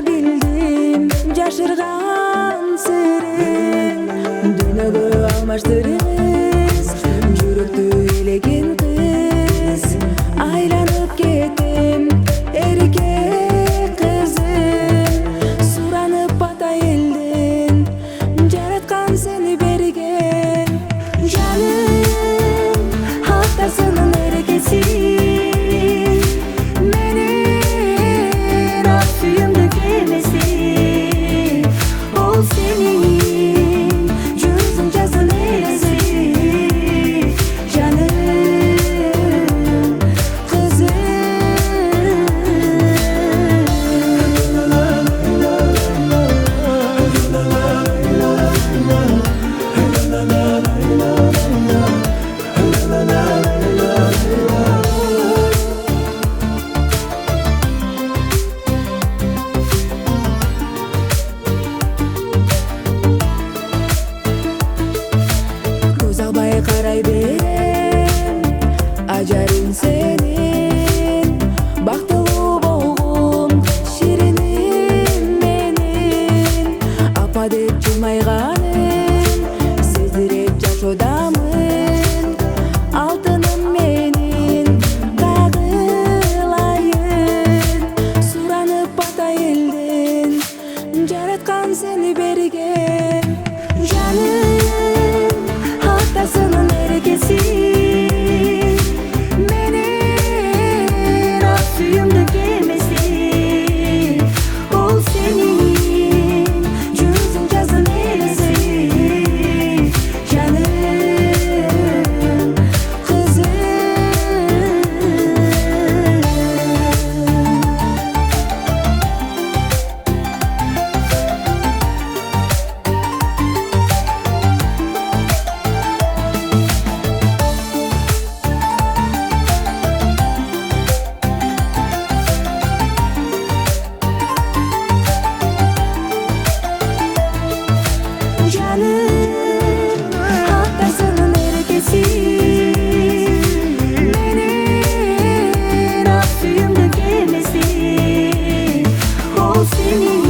bildim жашырган сырың. Дүйнөгө алмаштырыңыз жүрөктү элеген кыз. Айланып кетем эркек кызым, суранып ата элден жараткан сени берген. Жаным атасынын эрекеси менен ак сүйүмдү келмеси. Ол сенин жүзүң жазган элеси. Жаным кызым. Көз албай карай берем ажарың сенин. Бактылуу болгум шириним менин. Апа деп жылмайганым сездирет жашоодамын. Алтыным менин кагылайын, суранып ата элден жараткан сени берген. Жаным атасынын эрекеси менен ак сүйүмдү келмеси. Ол сенин жүзүң жазган элеси. Жаным кызым. Жаным атасынын эрекеси менен ак сүйүмдү келмеси. Ол сенин